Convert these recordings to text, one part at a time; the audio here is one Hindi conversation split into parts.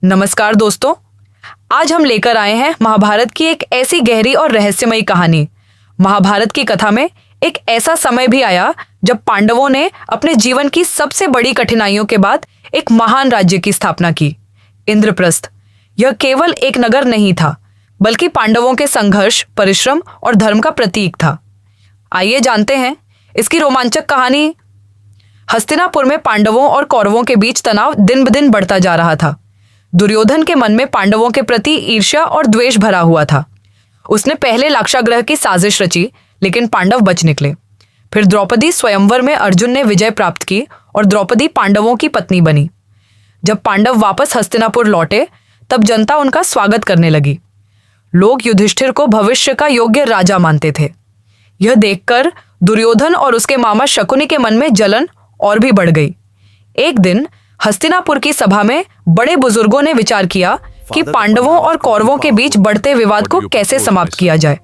नमस्कार दोस्तों, आज हम लेकर आए हैं महाभारत की एक ऐसी गहरी और रहस्यमयी कहानी। महाभारत की कथा में एक ऐसा समय भी आया जब पांडवों ने अपने जीवन की सबसे बड़ी कठिनाइयों के बाद एक महान राज्य की स्थापना की, इंद्रप्रस्थ। यह केवल एक नगर नहीं था, बल्कि पांडवों के संघर्ष, परिश्रम और धर्म का प्रतीक था। आइए जानते हैं इसकी रोमांचक कहानी। हस्तिनापुर में पांडवों और कौरवों के बीच तनाव दिन ब दिन बढ़ता जा रहा था। दुर्योधन के मन में पांडवों के प्रति ईर्ष्या और द्वेष भरा हुआ था। उसने पहले लाक्षागृह की साजिश रची, लेकिन पांडव बच निकले। फिर द्रौपदी स्वयंवर में अर्जुन ने विजय प्राप्त की और द्रौपदी पांडवों की पत्नी बनी। जब पांडव वापस हस्तिनापुर लौटे, तब जनता उनका स्वागत करने लगी। लोग युधिष्ठिर को भविष्य का योग्य राजा मानते थे। यह देखकर दुर्योधन और उसके मामा शकुनि के मन में जलन और भी बढ़ गई। एक दिन हस्तिनापुर की सभा में बड़े बुजुर्गों ने विचार किया कि पांडवों और कौरवों के बीच बढ़ते विवाद को कैसे समाप्त किया जाए।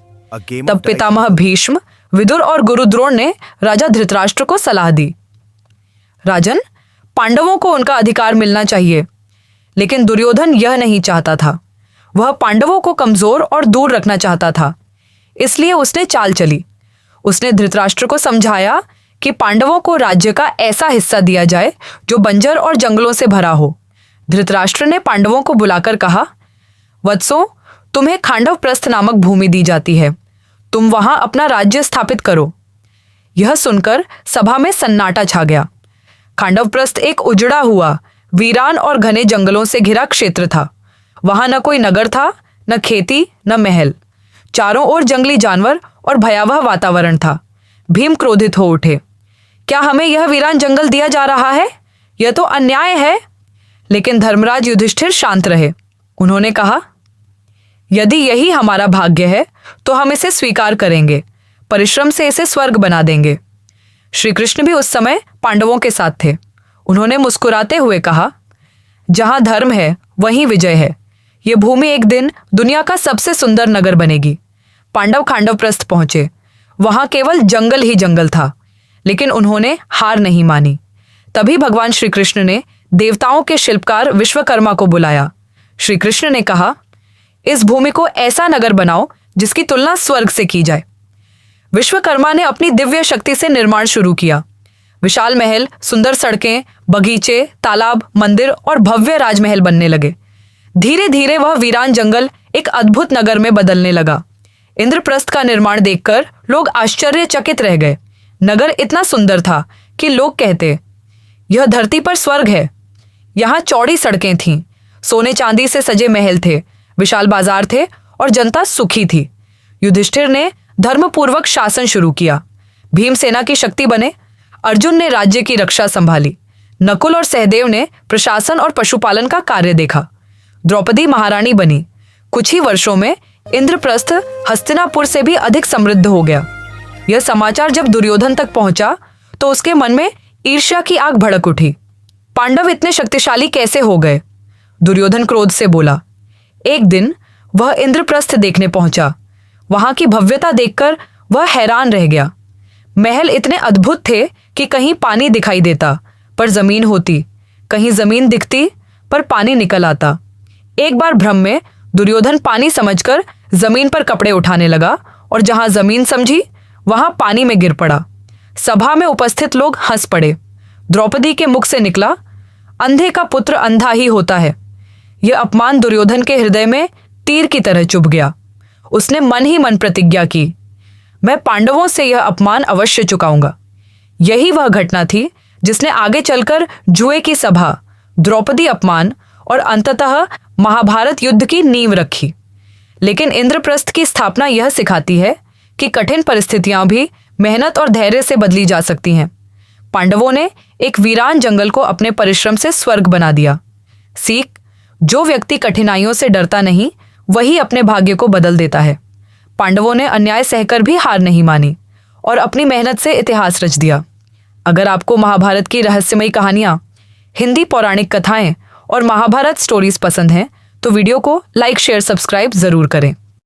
तब पितामह भीष्म, विदुर और गुरु द्रोण ने राजा धृतराष्ट्र को सलाह दी। राजन, पांडवों को उनका अधिकार मिलना चाहिए, लेकिन दुर्योधन यह नहीं चाहता था। वह पांडवों को कमजोर और दूर रखना चाहता था। इसलिए उसने चाल चली। उसने धृतराष्ट्र को समझाया कि पांडवों को राज्य का ऐसा हिस्सा दिया जाए जो बंजर और जंगलों से भरा हो। धृतराष्ट्र ने पांडवों को बुलाकर कहा, वत्सों, तुम्हें खांडवप्रस्थ नामक भूमि दी जाती है। तुम वहां अपना राज्य स्थापित करो। यह सुनकर सभा में सन्नाटा छा गया। खांडवप्रस्थ एक उजड़ा हुआ, वीरान और घने जंगलों से घिरा क्षेत्र था। वहां न कोई नगर था, न खेती, न महल। चारों ओर जंगली जानवर और भयावह वातावरण था। भीम क्रोधित हो उठे। क्या हमें यह वीरान जंगल दिया जा रहा है? यह तो अन्याय है। लेकिन धर्मराज युधिष्ठिर शांत रहे। उन्होंने कहा, यदि यही हमारा भाग्य है तो हम इसे स्वीकार करेंगे। परिश्रम से इसे स्वर्ग बना देंगे। श्री कृष्ण भी उस समय पांडवों के साथ थे। उन्होंने मुस्कुराते हुए कहा, जहां धर्म है वहीं विजय है। यह भूमि एक दिन दुनिया का सबसे सुंदर नगर बनेगी। पांडव खांडवप्रस्थ पहुंचे। वहां केवल जंगल ही जंगल था, लेकिन उन्होंने हार नहीं मानी। तभी भगवान श्री कृष्ण ने देवताओं के शिल्पकार विश्वकर्मा को बुलाया। श्री कृष्ण ने कहा, इस भूमि को ऐसा नगर बनाओ जिसकी तुलना स्वर्ग से की जाए। विश्वकर्मा ने अपनी दिव्य शक्ति से निर्माण शुरू किया। विशाल महल, सुंदर सड़कें, बगीचे, तालाब, मंदिर और भव्य राजमहल बनने लगे। धीरे धीरे वह वीरान जंगल एक अद्भुत नगर में बदलने लगा। इंद्रप्रस्थ का निर्माण देखकर लोग आश्चर्यचकित रह गए। नगर इतना सुंदर था कि लोग कहते, यह धरती पर स्वर्ग है। यहाँ चौड़ी सड़कें थीं, सोने चांदी से सजे महल थे, विशाल बाजार थे और जनता सुखी थी। युधिष्ठिर ने धर्मपूर्वक शासन शुरू किया। भीमसेना की शक्ति बने। अर्जुन ने राज्य की रक्षा संभाली। नकुल और सहदेव ने प्रशासन और पशुपालन का कार्य देखा। द्रौपदी महारानी बनी। कुछ ही वर्षों में इंद्रप्रस्थ हस्तिनापुर से भी अधिक समृद्ध हो गया। यह समाचार जब दुर्योधन तक पहुंचा तो उसके मन में ईर्ष्या की आग भड़क उठी। पांडव इतने शक्तिशाली कैसे हो गए? दुर्योधन क्रोध से बोला। एक दिन वह इंद्रप्रस्थ देखने पहुंचा। वहां की भव्यता देखकर वह हैरान रह गया। महल इतने अद्भुत थे कि कहीं पानी दिखाई देता पर जमीन होती, कहीं जमीन दिखती पर पानी निकल आता। एक बार भ्रम में दुर्योधन पानी समझकर जमीन पर कपड़े उठाने लगा और जहां जमीन समझी वहां पानी में गिर पड़ा। सभा में उपस्थित लोग हंस पड़े। द्रौपदी के मुख से निकला, अंधे का पुत्र अंधा ही होता है। यह अपमान दुर्योधन के हृदय में तीर की तरह चुभ गया। उसने मन ही मन प्रतिज्ञा की, मैं पांडवों से यह अपमान अवश्य चुकाऊंगा। यही वह घटना थी जिसने आगे चलकर जुए की सभा, द्रौपदी अपमान और अंततः महाभारत युद्ध की नींव रखी। लेकिन इंद्रप्रस्थ की स्थापना यह सिखाती है कि कठिन परिस्थितियां भी मेहनत और धैर्य से बदली जा सकती हैं। पांडवों ने एक वीरान जंगल को अपने परिश्रम से स्वर्ग बना दिया। सीख, जो व्यक्ति कठिनाइयों से डरता नहीं, वही अपने भाग्य को बदल देता है। पांडवों ने अन्याय सहकर भी हार नहीं मानी और अपनी मेहनत से इतिहास रच दिया। अगर आपको महाभारत की रहस्यमयी कहानियां, हिंदी पौराणिक कथाएं और महाभारत स्टोरीज पसंद हैं तो वीडियो को लाइक, शेयर, सब्सक्राइब जरूर करें।